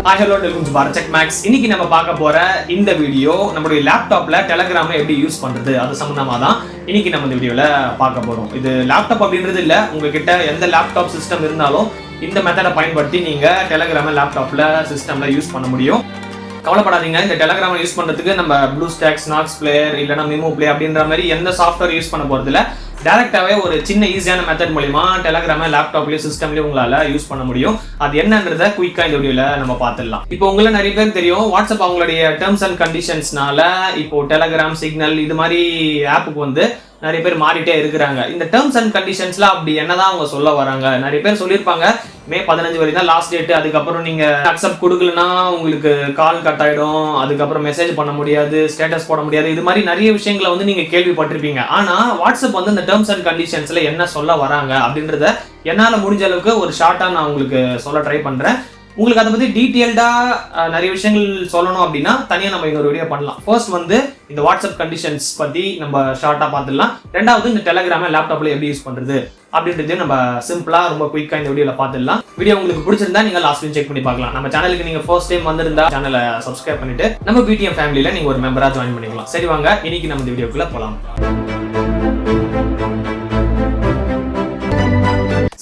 Hi hello welcome to Bharat Max. இன்னைக்கு நம்ம பார்க்க போற இந்த வீடியோ நம்மளுடைய லேப்டாப்ல டெலகிராமை எப்படி யூஸ் பண்றது அது சம்பந்தமா தான் இன்னைக்கு நம்ம இந்த வீடியோல பார்க்க போறோம். இது லேப்டாப் அப்படின்றது இல்ல, உங்ககிட்ட எந்த லேப்டாப் சிஸ்டம் இருந்தாலும் இந்த மெத்தடை பயன்படுத்தி நீங்க டெலகிராமை லேப்டாப்ல சிஸ்டம்ல யூஸ் பண்ண முடியும். கவலைப்படாதீங்க, இந்த டெலகிராமை யூஸ் பண்றதுக்கு நம்ம ப்ளூஸ்டாக்ஸ், நாக்ஸ் பிளேயர் இல்லைனா மெமு பிளே அப்படின்ற மாதிரி எந்த சாஃப்ட்வேர் யூஸ் பண்ண போறது இல்லை. டைரக்டாவே ஒரு சின்ன ஈஸியான மெத்தட் மூலமா டெலகிராமை லேப்டாப்லயும் சிஸ்டம்லயும் உங்களால யூஸ் பண்ண முடியும். அது என்னன்றத குயிக்கா இந்த வீடியோல நம்ம பார்த்துடலாம். இப்போ உங்களை நிறைய பேர் தெரியும், வாட்ஸ்அப் அவங்களுடைய டேர்ம்ஸ் அண்ட் கண்டிஷன்ஸ்னால இப்போ டெலகிராம், சிக்னல் இது மாதிரி ஆப்புக்கு வந்து நிறைய பேர் மாறிட்டே இருக்கிறாங்க. இந்த டேர்ம்ஸ் அண்ட் கண்டிஷன்ஸ்ல அப்படி என்னதான் அவங்க சொல்ல வராங்க? நிறைய பேர் சொல்லியிருப்பாங்க மே 15 வரைக்கும் தான் லாஸ்ட் டேட், அதுக்கப்புறம் நீங்க அக்செப்ட் கொடுக்கலன்னா உங்களுக்கு கால் கட் ஆயிடும், அதுக்கப்புறம் மெசேஜ் பண்ண முடியாது, ஸ்டேட்டஸ் போட முடியாது, இது மாதிரி நிறைய விஷயங்களை வந்து நீங்க கேள்விப்பட்டிருப்பீங்க. ஆனா வாட்ஸ்அப் வந்து இந்த டேர்ம்ஸ் அண்ட் கண்டிஷன்ஸ்ல என்ன சொல்ல வராங்க அப்படின்றத என்னால முடிஞ்ச அளவுக்கு ஒரு ஷார்ட்டா நான் உங்களுக்கு சொல்ல ட்ரை பண்றேன். உங்களுக்கு அதை பத்தி டீட்டெயில்டா நிறைய விஷயங்கள் சொல்லணும் அப்படின்னா தனியாக நம்ம இன்னொரு வீடியோ பண்ணலாம். ஃபர்ஸ்ட் வந்து இந்த வாட்ஸ்அப் கண்டிஷன்ஸ் பத்தி நம்ம ஷார்ட்டா பார்த்துடலாம். ரெண்டாவது இந்த டெலகிராமை லேப்டாப்ல எப்படி யூஸ் பண்றது அப்படின்றது நம்ம சிம்பிளா ரொம்ப குயிக்கா இந்த வீடியோல பார்த்துடலாம். வீடியோ உங்களுக்கு பிடிச்சிருந்தா நீங்க லாஸ்ட் செக் பண்ணி பார்க்கலாம். நம்ம சேனலுக்கு நீங்க ஃபர்ஸ்ட் டைம் வந்திருந்தா சேனலை சப்ஸ்கிரைப் பண்ணிட்டு நம்ம பிடிஎம் ஃபேமிலியில நீங்க ஒரு மெம்பரா ஜாயின் பண்ணிக்கலாம். சரி வாங்க இன்னைக்கு நம்ம இந்த வீடியோக்குள்ள போலாம்.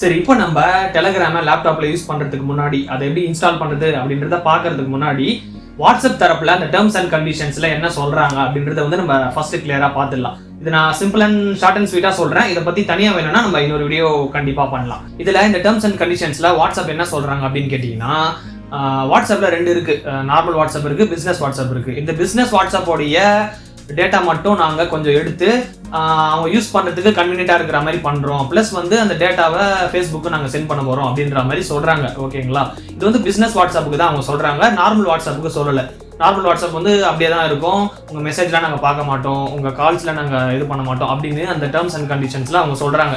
சரி, இப்போ நம்ம டெலகிராமை லேப்டாப்ல யூஸ் பண்றதுக்கு முன்னாடி அதை எப்படி இன்ஸ்டால் பண்றது அப்படின்றத பாக்குறதுக்கு முன்னாடி வாட்ஸ்அப் தரப்புல அந்த டேர்ம்ஸ் அண்ட் கண்டிஷன்ஸ்ல என்ன சொல்றாங்க அப்படின்றத வந்து நம்ம ஃபர்ஸ்ட் கிளியரா பார்த்துடலாம். இது நான் சிம்பிள் அண்ட் ஷார்ட் அண்ட் ஸ்வீட்டா சொல்றேன். இதை பத்தி தனியா வேணும்னா நம்ம இன்னொரு வீடியோ கண்டிப்பா பண்ணலாம். இதுல இந்த டேர்ம்ஸ் அண்ட் கண்டிஷன்ஸ்ல வாட்ஸ்அப் என்ன சொல்றாங்க அப்படின்னு கேட்டீங்கன்னா, வாட்ஸ்அப்ல ரெண்டு இருக்கு. நார்மல் வாட்ஸ்அப் இருக்கு, பிசினஸ் வாட்ஸ்அப் இருக்கு. இந்த பிசினஸ் வாட்ஸ்அப்போடைய டேட்டா மட்டும் நாங்க கொஞ்சம் எடுத்து அவங்க யூஸ் பண்றதுக்கு கன்வீனியன்டா இருக்கிற மாதிரி பண்றோம். பிளஸ் வந்து அந்த டேட்டாவை ஃபேஸ்புக்கு நாங்க சென்ட் பண்ண போறோம் அப்படின்ற மாதிரி சொல்றாங்க. ஓகேங்களா? இது வந்து பிசினஸ் வாட்ஸ்அப்புக்கு தான் அவங்க சொல்றாங்க, நார்மல் வாட்ஸ்அப்புக்கு சொல்லல. நார்மல் வாட்ஸ்அப் வந்து அப்படியே தான் இருக்கும், உங்க மெசேஜ்லாம் நாங்க பார்க்க மாட்டோம், உங்க கால்ஸ்ல நாங்க இது பண்ண மாட்டோம் அப்படின்னு அந்த டேர்ம்ஸ் அண்ட் கண்டிஷன்ஸ்ல அவங்க சொல்றாங்க.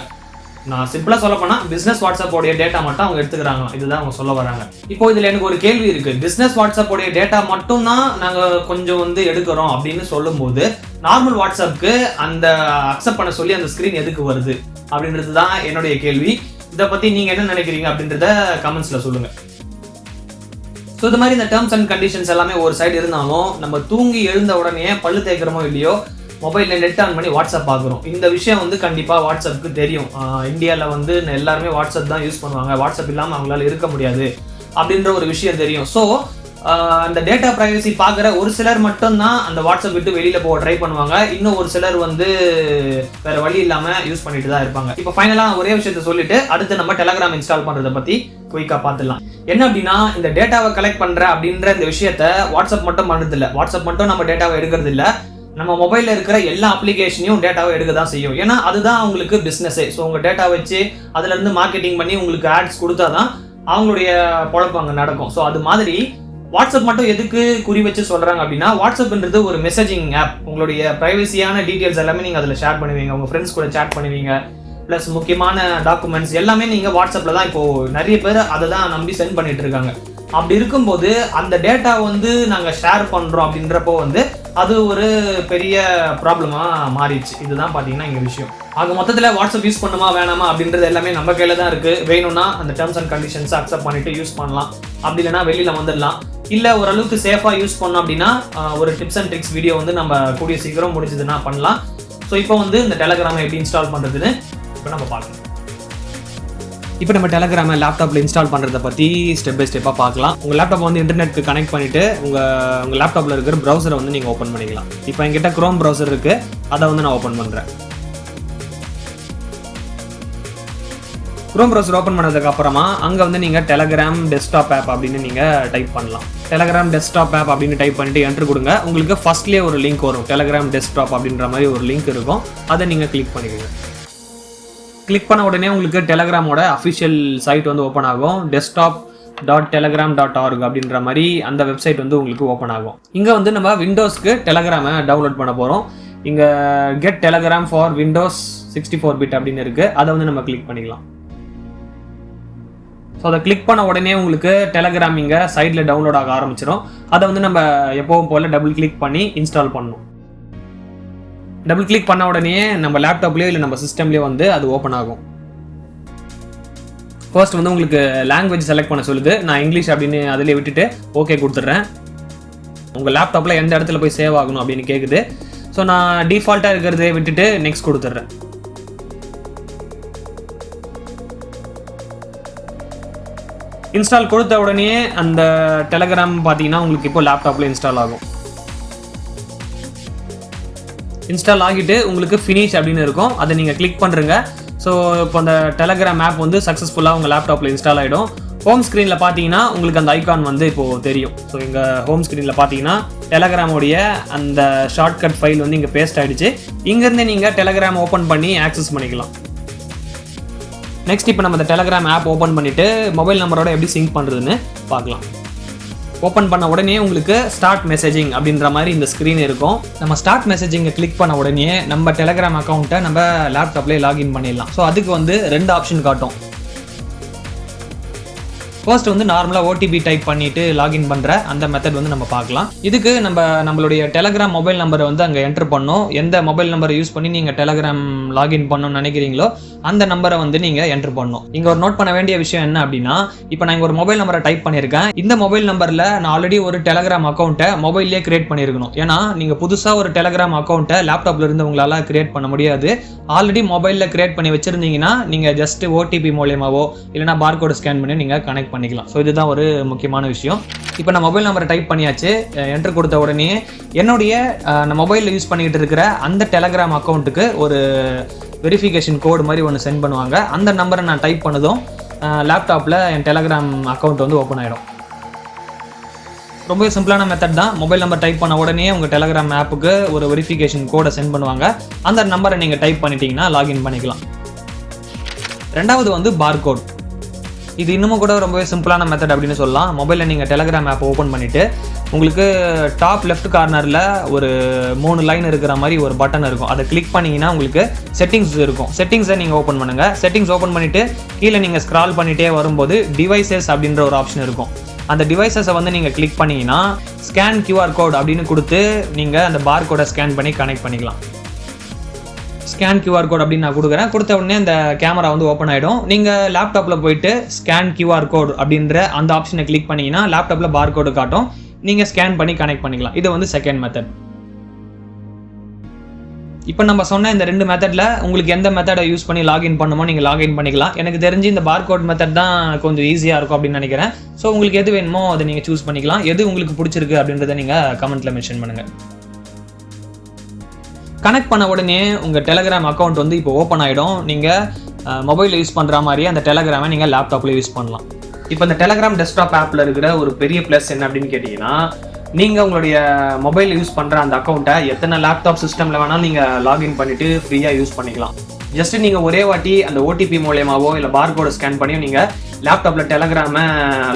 நான் சிம்பிளா சொல்ல போனா பிசினஸ் வாட்ஸ்அப்போடைய டேட்டா மட்டும் அவங்க எடுத்துக்கிறாங்க, இதுதான் அவங்க சொல்ல வராங்க. இப்போ இதுல எனக்கு ஒரு கேள்வி இருக்கு. பிசினஸ் வாட்ஸ்அப்போடைய டேட்டா மட்டும் தான் நாங்க கொஞ்சம் வந்து எடுக்கிறோம் அப்படின்னு சொல்லும் போது நார்மல் வாட்ஸ்அப்புக்கு அந்த அக்செப்ட் பண்ண சொல்லி அந்த ஸ்கிரீன் எதுக்கு வருது அப்படின்றது தான் என்னுடைய கேள்வி. இதை பத்தி நீங்க என்ன நினைக்கிறீங்க அப்படின்றத கமெண்ட்ஸ்ல சொல்லுங்க. ஸோ இது மாதிரி இந்த டேர்ம்ஸ் அண்ட் கண்டிஷன்ஸ் எல்லாமே ஒரு சைடு இருந்தாலும் நம்ம தூங்கி எழுந்த உடனே பல்லு தேய்க்கிறோமோ இல்லையோ மொபைலில் நெட் ஆன் பண்ணி வாட்ஸ்அப் பார்க்குறோம். இந்த விஷயம் வந்து கண்டிப்பாக வாட்ஸ்அப்புக்கு தெரியும். இந்தியாவில் வந்து எல்லாருமே வாட்ஸ்அப் தான் யூஸ் பண்ணுவாங்க, வாட்ஸ்அப் இல்லாமல் அவங்களால இருக்க முடியாது அப்படின்ற ஒரு விஷயம் தெரியும். ஸோ அந்த டேட்டா பிரைவசி பார்க்குற ஒரு சிலர் மட்டும்தான் அந்த வாட்ஸ்அப் விட்டு வெளியில் போக ட்ரை பண்ணுவாங்க. இன்னும் ஒரு சிலர் வந்து வேற வழி இல்லாமல் யூஸ் பண்ணிட்டு தான் இருப்பாங்க. இப்போ ஃபைனலாக ஒரே விஷயத்த சொல்லிட்டு அடுத்து நம்ம டெலகிராம் இன்ஸ்டால் பண்ணுறதை பற்றி குயிக்காக பார்த்துடலாம். என்ன அப்படின்னா, இந்த டேட்டாவை கலெக்ட் பண்ணுற அப்படின்ற இந்த விஷயத்த வாட்ஸ்அப் மட்டும் பண்ணுறது இல்லை. வாட்ஸ்அப் மட்டும் நம்ம டேட்டாவை எடுக்கிறது இல்லை, நம்ம மொபைலில் இருக்கிற எல்லா அப்ளிகேஷனையும் டேட்டாவை எடுக்க தான் செய்யும். ஏன்னா அதுதான் அவங்களுக்கு பிஸ்னஸே. ஸோ உங்கள் டேட்டா வச்சு அதுலேருந்து மார்க்கெட்டிங் பண்ணி உங்களுக்கு ஆட்ஸ் கொடுத்தா தான் அவங்களுடைய பொழப்பு அங்கே நடக்கும். ஸோ அது மாதிரி வாட்ஸ்அப் மட்டும் எதுக்கு குறி வச்சு சொல்கிறாங்க அப்படின்னா, வாட்ஸ்அப்ன்றது ஒரு மெசேஜிங் ஆப். உங்களுடைய ப்ரைவசியான டீட்டெயில்ஸ் எல்லாமே நீங்கள் அதில் ஷேர் பண்ணுவீங்க, உங்கள் ஃப்ரெண்ட்ஸ் கூட சேட் பண்ணுவீங்க, ப்ளஸ் முக்கியமான டாக்குமெண்ட்ஸ் எல்லாமே நீங்கள் வாட்ஸ்அப்பில் தான் இப்போது நிறைய பேர் அதை தான் நம்பி சென்ட் பண்ணிட்டு இருக்காங்க. அப்படி இருக்கும்போது அந்த டேட்டா வந்து நாங்கள் ஷேர் பண்ணுறோம் அப்படின்றப்போ வந்து அது ஒரு பெரிய ப்ராப்ளமாக மாறிடுச்சு. இதுதான் பார்த்தீங்கன்னா இங்கே விஷயம். ஆக மொத்தத்தில் வாட்ஸ்அப் யூஸ் பண்ணுமா வேணாமா அப்படின்றது எல்லாமே நம்ம கையில் தான் இருக்குது. வேணும்னா அந்த டேர்ம்ஸ் அண்ட் கண்டிஷன்ஸை அக்செப்ட் பண்ணிட்டு யூஸ் பண்ணலாம், அப்படி இல்லைனா வெளியில் வந்துடலாம். இல்லை ஓரளவுக்கு சேஃபாக யூஸ் பண்ணோம் அப்படின்னா ஒரு டிப்ஸ் அண்ட் ட்ரிக்ஸ் வீடியோ வந்து நம்ம கூடிய சீக்கிரம் முடிஞ்சதுன்னா பண்ணலாம். ஸோ இப்போ வந்து இந்த டெலகிராமை எப்படி இன்ஸ்டால் பண்ணுறதுன்னு இப்போ நம்ம பார்க்கலாம். இப்போ நம்ம டெலகிராமை லேப்டாப்பில் இன்ஸ்டால் பண்ணுறதை பற்றி ஸ்டெப் பை ஸ்டெப்பாக பார்க்கலாம். உங்கள் லேப்டாப் வந்து இன்டர்நெட்டுக்கு கனெக்ட் பண்ணிவிட்டு உங்கள் லேப்டாப்பில் இருக்கிற ப்ரௌசரை வந்து நீங்கள் ஓப்பன் பண்ணிக்கலாம். இப்போ என்கிட்ட க்ரோம் ப்ரௌசர் இருக்குது, அதை வந்து நான் ஓப்பன் பண்ணுறேன். க்ரோம் ப்ரௌசர் ஓப்பன் பண்ணதுக்கு அப்புறமா அங்கே வந்து நீங்கள் டெலகிராம் டெஸ்க்டாப் ஆப் அப்படின்னு நீங்கள் டைப் பண்ணலாம். டெலகிராம் டெஸ்க்டாப் ஆப் அப்படின்னு டைப் பண்ணிட்டு என்ட்ரு கொடுங்க. உங்களுக்கு ஃபர்ஸ்ட்லேயே ஒரு லிங்க் வரும், டெலகிராம் டெஸ்க்டாப் அப்படின்ற மாதிரி ஒரு லிங்க் இருக்கும், அதை நீங்கள் கிளிக் பண்ணிக்கோங்க. கிளிக் பண்ண உடனே உங்களுக்கு டெலகிராமோட அஃபிஷியல் சைட் வந்து ஓப்பன் ஆகும். desktop.telegram.org அப்படின்ற மாதிரி அந்த வெப்சைட் வந்து உங்களுக்கு ஓப்பன் ஆகும். இங்கே வந்து நம்ம விண்டோஸ்க்கு டெலகிராமை டவுன்லோட் பண்ண போகிறோம். இங்கே get Telegram for Windows 64 bit அப்படின்னு இருக்குது, அதை வந்து நம்ம கிளிக் பண்ணிக்கலாம். ஸோ அதை கிளிக் பண்ண உடனே உங்களுக்கு டெலகிராம் இங்கே சைடில் டவுன்லோட் ஆக ஆரம்பிச்சிடும். அதை வந்து நம்ம எப்பவும் போல் டபுள் கிளிக் பண்ணி இன்ஸ்டால் பண்ணணும். டபுள் கிளிக் பண்ண உடனே நம்ம லேப்டாப்லேயோ இல்லை நம்ம சிஸ்டம்லேயோ வந்து அது ஓப்பன் ஆகும். ஃபர்ஸ்ட் வந்து உங்களுக்கு லாங்குவேஜ் செலக்ட் பண்ண சொல்லுது. நான் இங்கிலீஷ் அப்படின்னு அதிலே விட்டுட்டு ஓகே கொடுத்துட்றேன். உங்கள் லேப்டாப்பில் எந்த இடத்துல போய் சேவ் ஆகணும் அப்படின்னு கேட்குது. ஸோ நான் டிஃபால்ட்டாக இருக்கிறதே விட்டுட்டு நெக்ஸ்ட் கொடுத்துட்றேன். இன்ஸ்டால் கொடுத்த உடனே அந்த டெலகிராம் பார்த்தீங்கன்னா உங்களுக்கு இப்போ லேப்டாப்பில் இன்ஸ்டால் ஆகும். இன்ஸ்டால் ஆகிட்டு உங்களுக்கு ஃபினிஷ் அப்படின்னு இருக்கும். அதை நீங்கள் கிளிக் பண்ணுறங்க. ஸோ இப்போ அந்த டெலகிராம் ஆப் வந்து சக்ஸஸ்ஃபுல்லாக உங்கள் லேப்டாப்பில் இன்ஸ்டால் ஆகிடும். ஹோம் ஸ்க்ரீனில் பார்த்தீங்கன்னா உங்களுக்கு அந்த ஐகான் வந்து இப்போது தெரியும். ஸோ இங்கே ஹோம் ஸ்க்ரீனில் பார்த்தீங்கன்னா டெலகிராமோடைய அந்த ஷார்ட்கட் ஃபைல் வந்து இங்கே பேஸ்ட் ஆகிடுச்சு. இங்கேருந்து நீங்கள் டெலகிராம் ஓப்பன் பண்ணி ஆக்சஸ் பண்ணிக்கலாம். நெக்ஸ்ட் இப்போ நம்ம இந்த டெலகிராம் ஆப் ஓப்பன் பண்ணிவிட்டு மொபைல் நம்பரோட எப்படி சிங்க் பண்ணுறதுன்னு பார்க்கலாம். ஓப்பன் பண்ண உடனே உங்களுக்கு ஸ்டார்ட் மெசேஜிங் அப்படின்ற மாதிரி இந்த ஸ்க்ரீன் இருக்கும். நம்ம ஸ்டார்ட் மெசேஜிங்கை கிளிக் பண்ண உடனே நம்ம டெலகிராம் அக்கௌண்ட்டை நம்ம லேப்டாப்லேயே லாகின் பண்ணிடலாம். ஸோ அதுக்கு வந்து 2 ஆப்ஷன் காட்டும். ஃபர்ஸ்ட் வந்து நார்மலாக ஓடிபி டைப் பண்ணிவிட்டு லாகின் பண்ணுற அந்த மெத்தட் வந்து நம்ம பார்க்கலாம். இதுக்கு நம்மளுடைய டெலகிராம் மொபைல் நம்பரை வந்து அங்கே என்ட்ரு பண்ணோம். எந்த மொபைல் நம்பரை யூஸ் பண்ணி நீங்கள் டெலகிராம் லாகின் பண்ணணும்னு நினைக்கிறீங்களோ அந்த நம்பரை வந்து நீங்கள் என்ட்ரு பண்ணணும். இங்கே ஒரு நோட் பண்ண வேண்டிய விஷயம் என்ன அப்படின்னா, இப்போ நான் இங்கே ஒரு மொபைல் நம்பரை டைப் பண்ணியிருக்கேன். இந்த மொபைல் நம்பரில் நான் ஆல்ரெடி ஒரு டெலகிராம் அக்கௌண்ட்டை மொபைல்லேயே கிரியேட் பண்ணியிருக்கணும். ஏன்னா நீங்கள் புதுசாக ஒரு டெலகிராம் அக்கௌண்ட்டை லேப்டாப்பில் இருந்து உங்களால் கிரியேட் பண்ண முடியாது. ஆல்ரெடி மொபைலில் கிரியேட் பண்ணி வச்சுருந்தீங்கன்னா நீங்கள் ஜஸ்ட் ஓடிபி மூலியமாவோ இல்லைனா பார்கோடு ஸ்கேன் பண்ணி நீங்கள் கனெக்ட் பண்ணிக்கலாம். ஸோ இதுதான் ஒரு முக்கியமான விஷயம். இப்போ நான் மொபைல் நம்பரை டைப் பண்ணியாச்சு. என்ட்ரு கொடுத்த உடனே என்னுடைய நான் மொபைலில் யூஸ் பண்ணிக்கிட்டு இருக்கிற அந்த டெலகிராம் அக்கௌண்ட்டுக்கு ஒரு வெரிஃபிகேஷன் கோடு மாதிரி ஒன்று சென்ட் பண்ணுவாங்க. அந்த நம்பரை நான் டைப் பண்ணதும் லேப்டாப்பில் என் டெலகிராம் அக்கௌண்ட் வந்து ஓப்பன் ஆகிடும். ரொம்ப சிம்பிளான மெத்தட் தான். மொபைல் நம்பர் டைப் பண்ண உடனே உங்கள் டெலகிராம் ஆப்புக்கு ஒரு வெரிஃபிகேஷன் கோடை சென்ட் பண்ணுவாங்க. அந்த நம்பரை நீங்கள் டைப் பண்ணிட்டீங்கன்னா லாகின் பண்ணிக்கலாம். ரெண்டாவது வந்து பார்கோட். இது இன்னமும் கூட ரொம்பவே சிம்பிளான மெத்தட் அப்படின்னு சொல்லலாம். மொபைலில் நீங்கள் டெலகிராம் ஆப் ஓப்பன் பண்ணிவிட்டு உங்களுக்கு டாப் லெஃப்ட் கார்னரில் ஒரு 3 லைன் இருக்கிற மாதிரி ஒரு பட்டன் இருக்கும். அதை கிளிக் பண்ணிங்கன்னா உங்களுக்கு செட்டிங்ஸ் இருக்கும். செட்டிங்ஸை நீங்கள் ஓப்பன் பண்ணுங்கள். செட்டிங்ஸ் ஓப்பன் பண்ணிவிட்டு கீழே நீங்கள் ஸ்க்ரால் பண்ணிகிட்டே வரும்போது டிவைசஸ் அப்படின்ற ஒரு ஆப்ஷன் இருக்கும். அந்த டிவைசஸை வந்து நீங்கள் கிளிக் பண்ணிங்கன்னா ஸ்கேன் QR கோட் அப்படின்னு கொடுத்து நீங்கள் அந்த பார் கோடை ஸ்கேன் பண்ணி கனெக்ட் பண்ணிக்கலாம். ஸ்கேன் QR கோட் அப்படின்னு நான் கொடுக்குறேன். கொடுத்த உடனே அந்த கேமரா வந்து ஓப்பன் ஆகிடும். நீங்கள் லேப்டாப்பில் போயிட்டு ஸ்கேன் QR கோட் அப்படின்ற அந்த ஆப்ஷனை கிளிக் பண்ணிங்கன்னா லேப்டாப்பில் பார் கோடு காட்டும். நீங்கள் ஸ்கேன் பண்ணி கனெக்ட் பண்ணிக்கலாம். இது வந்து செகண்ட் மெத்தட். இப்போ நம்ம சொன்ன இந்த 2 மெத்தடில் உங்களுக்கு எந்த மெத்தடை யூஸ் பண்ணி லாகின் பண்ணுமோ நீங்கள் லாகின் பண்ணிக்கலாம். எனக்கு தெரிஞ்சு இந்த பார்கோட் மெத்தட் தான் கொஞ்சம் ஈஸியாக இருக்கும் அப்படின்னு நினைக்கிறேன். ஸோ உங்களுக்கு எது வேணுமோ அதை நீங்கள் சூஸ் பண்ணிக்கலாம். எது உங்களுக்கு பிடிச்சிருக்கு அப்படின்றத நீங்கள் கமெண்ட்டில் மென்ஷன் பண்ணுங்கள். கனெக்ட் பண்ண உடனே உங்கள் டெலகிராம் அக்கௌண்ட் வந்து இப்போ ஓப்பன் ஆகிடும். நீங்கள் மொபைலில் யூஸ் பண்ணுற மாதிரியே அந்த டெலகிராமை நீங்கள் லேப்டாப்பில் யூஸ் பண்ணலாம். இப்போ இந்த டெலகிராம் டெஸ்க்டாப் ஆப்பில் இருக்கிற ஒரு பெரிய ப்ளஸ் என்ன அப்படின்னு கேட்டிங்கன்னா, நீங்கள் உங்களுடைய மொபைல் யூஸ் பண்ணுற அந்த அக்கௌண்ட்டை எத்தனை லேப்டாப் சிஸ்டமில் வேணாலும் நீங்கள் லாகின் பண்ணிவிட்டு ஃப்ரீயாக யூஸ் பண்ணிக்கலாம். ஜஸ்ட் நீங்கள் ஒரே வாட்டி அந்த ஓடிபி மூலியமாவோ இல்லை பார்கோடை ஸ்கேன் பண்ணியோ நீங்கள் லேப்டாப்பில் டெலகிராமை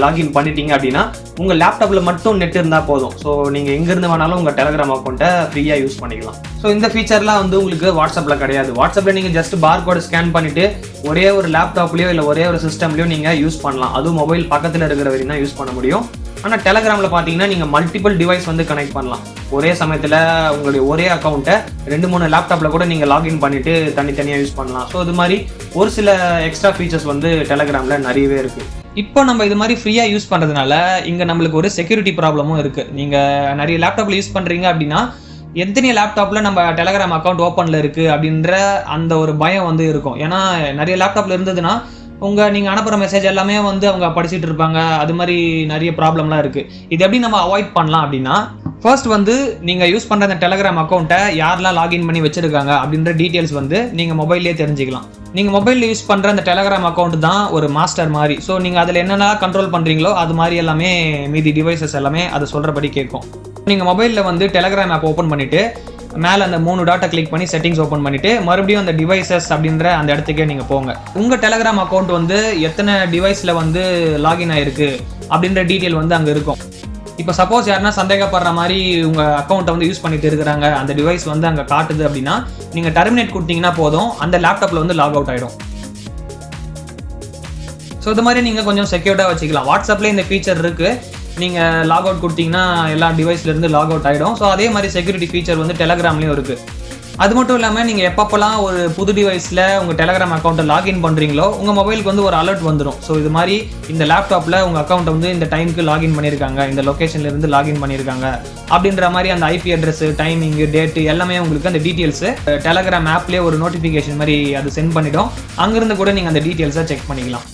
லாகின் பண்ணிட்டீங்க அப்படின்னா உங்கள் லேப்டாப்பில் மட்டும் நெட் இருந்தால் போதும். ஸோ நீங்கள் எங்கேருந்து வேணாலும் உங்கள் டெலகிராம் அக்கௌண்ட்டை ஃப்ரீயாக யூஸ் பண்ணிக்கலாம். ஸோ இந்த ஃபீச்சர்லாம் வந்து உங்களுக்கு வாட்ஸ்அப்பில் கிடையாது. வாட்ஸ்அப்பில் நீங்கள் ஜஸ்ட் பார்கோடை ஸ்கேன் பண்ணிவிட்டு ஒரே ஒரு லேப்டாப்லேயோ இல்லை ஒரே ஒரு சிஸ்டம்லேயோ நீங்கள் யூஸ் பண்ணலாம். அதுவும் மொபைல் பக்கத்தில் இருக்கிற வரைக்கும் தான் யூஸ் பண்ண முடியும். ஆனால் டெலகிராமில் பார்த்தீங்கன்னா நீங்கள் மல்டிபிள் டிவைஸ் வந்து கனெக்ட் பண்ணலாம். ஒரே சமயத்தில் உங்களுடைய ஒரே அக்கௌண்ட்டை 2-3 லேப்டாப்பில் கூட நீங்கள் லாகின் பண்ணிவிட்டு தனித்தனியாக யூஸ் பண்ணலாம். ஸோ இது மாதிரி ஒரு சில எக்ஸ்ட்ரா ஃபீச்சர்ஸ் வந்து டெலகிராமில் நிறையவே இருக்குது. இப்போ நம்ம இது மாதிரி ஃப்ரீயாக யூஸ் பண்ணுறதுனால இங்கே நம்மளுக்கு ஒரு செக்யூரிட்டி ப்ராப்ளமும் இருக்குது. நீங்கள் நிறைய லேப்டாப்பில் யூஸ் பண்ணுறீங்க அப்படின்னா எத்தனை லேப்டாப்பில் நம்ம டெலகிராம் அக்கௌண்ட் ஓப்பனில் இருக்குது அப்படின்ற அந்த ஒரு பயம் வந்து இருக்கும். ஏன்னா நிறைய லேப்டாப்பில் இருந்ததுன்னா நீங்கள் அனுப்புகிற மெசேஜ் எல்லாமே வந்து அவங்க படிச்சுட்டு இருப்பாங்க. அது மாதிரி நிறைய ப்ராப்ளம்லாம் இருக்குது. இது எப்படி நம்ம அவாய்ட் பண்ணலாம் அப்படின்னா, ஃபர்ஸ்ட் வந்து நீங்கள் யூஸ் பண்ணுற அந்த டெலகிராம் அக்கௌண்ட்டை யாரெல்லாம் லாகின் பண்ணி வச்சுருக்காங்க அப்படின்ற டீட்டெயில்ஸ் வந்து நீங்கள் மொபைல்லேயே தெரிஞ்சுக்கலாம். நீங்கள் மொபைலில் யூஸ் பண்ணுற அந்த டெலகிராம் அக்கௌண்ட் தான் ஒரு மாஸ்டர் மாதிரி. ஸோ நீங்கள் அதில் என்னென்ன கண்ட்ரோல் பண்ணுறீங்களோ அது மாதிரி எல்லாமே மீதி டிவைசஸ் எல்லாமே அதை சொல்கிறபடி கேட்கும். நீங்கள் மொபைலில் வந்து டெலகிராம் ஆப் ஓப்பன் பண்ணிவிட்டு மேலே அந்த 3 டாட்டை கிளிக் பண்ணி செட்டிங்ஸ் ஓப்பன் பண்ணிவிட்டு மறுபடியும் அந்த டிவைசஸ் அப்படின்ற அந்த இடத்துக்கே நீங்கள் போங்க. உங்கள் டெலகிராம் அக்கௌண்ட் வந்து எத்தனை டிவைஸில் வந்து லாகின் ஆகிருக்கு அப்படின்ற டீட்டெயில் வந்து அங்கே இருக்கும். இப்போ சப்போஸ் யாருன்னா சந்தேகப்படுற மாதிரி உங்கள் அக்கௌண்ட்டை வந்து யூஸ் பண்ணிட்டு இருக்கிறாங்க, அந்த டிவைஸ் வந்து அங்கே காட்டுது அப்படின்னா நீங்கள் டெர்மினேட் கொடுத்தீங்கன்னா போதும், அந்த லேப்டாப்பில் வந்து லாக் அவுட் ஆகிடும். ஸோ இது மாதிரி நீங்கள் கொஞ்சம் செக்யூர்டாக வச்சுக்கலாம். வாட்ஸ்அப்லேயே இந்த ஃபீச்சர் இருக்குது. நீங்கள் லாக் அவுட் கொடுத்தீங்கன்னா எல்லா டிவைஸ்லேருந்து லாக் அவுட் ஆகிடும். ஸோ அதே மாதிரி செக்யூரிட்டி ஃபீச்சர் வந்து டெலகிராம்லேயும் இருக்குது. அது மட்டும் இல்லாமல் நீங்கள் எப்பப்போலாம் ஒரு புது டிவைஸில் உங்கள் டெலகிராம் அக்கௌண்ட்டை லாகின் பண்ணுறீங்களோ உங்கள் மொபைலுக்கு வந்து ஒரு அலர்ட் வந்துடும். ஸோ இது மாதிரி இந்த லேப்டாப்பில் உங்கள் அக்கௌண்ட்டை வந்து இந்த டைமுக்கு லாகின் பண்ணியிருக்காங்க, இந்த லொக்கேஷன்லேருந்து லாகின் பண்ணியிருக்காங்க அப்படின்ற மாதிரி அந்த ஐபி அட்ரஸ், டைமிங்கு, டேட்டு எல்லாமே உங்களுக்கு அந்த டீட்டெயில்ஸு டெலகிராம் ஆப்லேயே ஒரு நோட்டிஃபிகேஷன் மாதிரி அது சென்ட் பண்ணிவிடும். அங்கேருந்து கூட நீங்கள் அந்த டீட்டெயில்ஸை செக் பண்ணிக்கலாம்.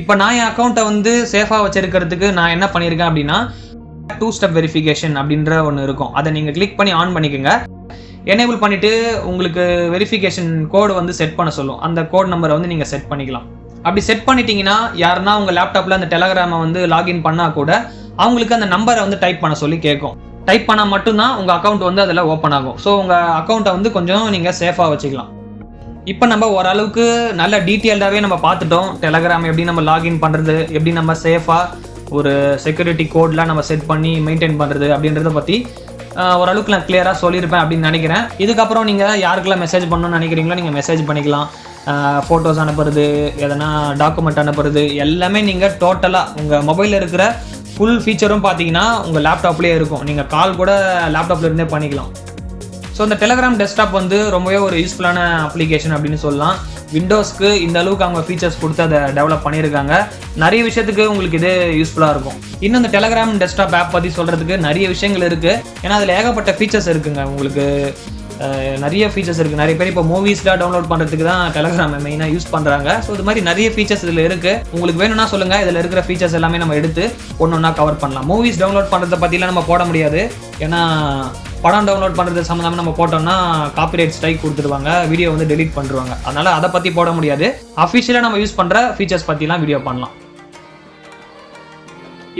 இப்போ நான் என் அக்கௌண்ட்டை வந்து சேஃபாக வச்சிருக்கிறதுக்கு நான் என்ன பண்ணியிருக்கேன் அப்படின்னா 2 ஸ்டெப் வெரிஃபிகேஷன் அப்படின்ற ஒன்று இருக்கும். அதை நீங்கள் கிளிக் பண்ணி ஆன் பண்ணிக்கோங்க. எனேபிள் பண்ணிவிட்டு உங்களுக்கு வெரிஃபிகேஷன் கோடு வந்து செட் பண்ண சொல்லும். அந்த கோட் நம்பரை வந்து நீங்கள் செட் பண்ணிக்கலாம். அப்படி செட் பண்ணிட்டீங்கன்னா யாருன்னா உங்கள் லேப்டாப்பில் அந்த டெலகிராமை வந்து லாகின் பண்ணால் கூட அவங்களுக்கு அந்த நம்பரை வந்து டைப் பண்ண சொல்லி கேட்கும். டைப் பண்ணால் மட்டும்தான் உங்கள் அக்கௌண்ட் வந்து அதில் ஓப்பன் ஆகும். ஸோ உங்கள் அக்கௌண்ட்டை வந்து கொஞ்சம் நீங்கள் சேஃபாக வச்சுக்கலாம். இப்போ நம்ம ஓரளவுக்கு நல்ல டீட்டெயில்டாகவே நம்ம பார்த்துட்டோம். டெலகிராம் எப்படி நம்ம லாகின் பண்ணுறது, எப்படி நம்ம சேஃபாக ஒரு செக்யூரிட்டி கோட்லாம் நம்ம செட் பண்ணி மெயின்டைன் பண்ணுறது அப்படின்றத பற்றி ஓரளவுக்கு நான் கிளியராக சொல்லியிருப்பேன் அப்படின்னு நினைக்கிறேன். இதுக்கப்புறம் நீங்கள் யாருக்கெல்லாம் மெசேஜ் பண்ணணும்னு நினைக்கிறீங்களோ நீங்கள் மெசேஜ் பண்ணிக்கலாம். ஃபோட்டோஸ் அனுப்புறது, எதனா டாக்குமெண்ட் அனுப்புறது எல்லாமே நீங்கள் டோட்டலாக உங்கள் மொபைலில் இருக்கிற ஃபுல் ஃபீச்சரும் பார்த்தீங்கன்னா உங்கள் லேப்டாப்லேயே இருக்கும். நீங்கள் கால் கூட லேப்டாப்ல இருந்தே பண்ணிக்கலாம். ஸோ இந்த டெலகிராம் டெஸ்க்டாப் வந்து ரொம்பவே ஒரு யூஸ்ஃபுல்லான அப்ளிகேஷன் அப்படின்னு சொல்லலாம். விண்டோஸ்க்கு இந்த அளவுக்கு அவங்க ஃபீச்சர்ஸ் கொடுத்து அதை டெவலப் பண்ணியிருக்காங்க. நிறைய விஷயத்துக்கு உங்களுக்கு இது யூஸ்ஃபுல்லாக இருக்கும். இன்னும் இந்த டெலகிராம் டெஸ்க்டாப் ஆப் பற்றி சொல்கிறதுக்கு நிறைய விஷயங்கள் இருக்குது. ஏன்னா அதில் ஏகப்பட்ட ஃபீச்சர்ஸ் இருக்குங்க. உங்களுக்கு நிறைய ஃபீச்சர்ஸ் இருக்குது. நிறைய பேர் இப்போ மூவிஸ்லாம் டவுன்லோட் பண்ணுறதுக்கு தான் டெலகிராம் மெயினாக யூஸ் பண்ணுறாங்க. ஸோ இது மாதிரி நிறைய ஃபீச்சர்ஸ் இதில் இருக்குது. உங்களுக்கு வேணும்னா சொல்லுங்கள். இதில் இருக்கிற ஃபீச்சர்ஸ் எல்லாமே நம்ம எடுத்து ஒன்று ஒன்றா கவர் பண்ணலாம். மூவிஸ் டவுன்லோட் பண்ணுறதை பற்றிலாம் நம்ம போட முடியாது. ஏன்னா படம் டவுன்லோட் பண்ணுறது சம்மந்தமாக நம்ம போட்டோம்னா காப்பிரைட் ஸ்ட்ரைக் கொடுத்துருவாங்க, வீடியோ வந்து டெலீட் பண்ணிடுவாங்க. அதனால் அதை பற்றி போட முடியாது. அஃபிஷியலாக நம்ம யூஸ் பண்ணுற ஃபீச்சர்ஸ் பற்றிலாம் வீடியோ பண்ணலாம்.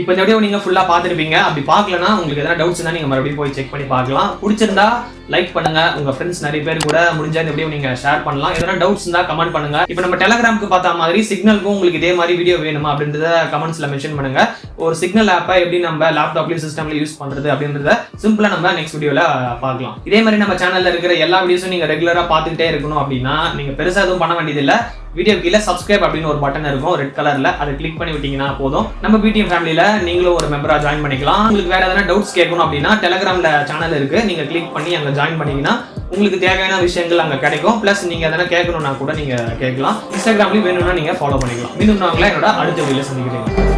இப்போ இந்த வீடியோ நீங்கள் ஃபுல்லாக பார்த்துருப்பீங்க. அப்படி பார்க்கலன்னா உங்களுக்கு எதனா டவுட்ஸ் இருந்தால் நீங்கள் மறுபடியும் போய் செக் பண்ணி பார்க்கலாம். பிடிச்சிருந்தா லைக் பண்ணுங்க. உங்கள் ஃப்ரெண்ட்ஸ் நிறைய பேர் கூட முடிஞ்சா இந்த வீடியோ நீங்கள் ஷேர் பண்ணலாம். எதனா டவுட்ஸ் இருந்தால் கமெண்ட் பண்ணுங்க. இப்போ நம்ம டெலகிராமுக்கு பார்த்த மாதிரி சிக்னலுக்கும் உங்களுக்கு இதே மாதிரி வீடியோ வேணுமா அப்படின்றத கமெண்ட்ஸில் மென்ஷன் பண்ணுங்க. ஒரு சிக்னல் ஆப்பை எப்படி நம்ம லேப்டாப்லையும் சிஸ்டம்லையும் யூஸ் பண்ணுறது அப்படின்றத சிம்பிளாக நம்ம நெக்ஸ்ட் வீடியோவில் பார்க்கலாம். இதே மாதிரி நம்ம சேனலில் இருக்கிற எல்லா வீடியோஸும் நீங்கள் ரெகுலராக பார்த்துக்கிட்டே இருக்கணும் அப்படின்னா நீங்கள் பெருசாக எதுவும் பண்ண வேண்டியதில்லை. வீடியோ கீழே சப்ஸ்கிரைப் அப்படின்னு ஒரு பட்டன் இருக்கும் ரெட் கலர்ல. அதை கிளிக் பண்ணி விட்டீங்கன்னா போதும். நம்ம பிடிஎம் ஃபேமிலியில நீங்களும் ஒரு மெம்பரா ஜாயின் பண்ணிக்கலாம். உங்களுக்கு வேற எதனா டவுட்ஸ் கேட்கணும் அப்படின்னா டெலகிராம்ல சேனல் இருக்கு. நீங்க கிளிக் பண்ணி அங்க ஜாயின் பண்ணீங்கன்னா உங்களுக்கு தேவையான விஷயங்கள் அங்க கிடைக்கும். பிளஸ் நீங்க எதனா கேட்கணும்னா கூட நீங்க கேட்கலாம். இன்ஸ்டாகிராம்லயும் வேணும்னா நீங்க ஃபாலோ பண்ணிக்கலாம். மீண்டும் நான் என்னோட அடுத்த வீடியோல சந்திக்கிறேன்.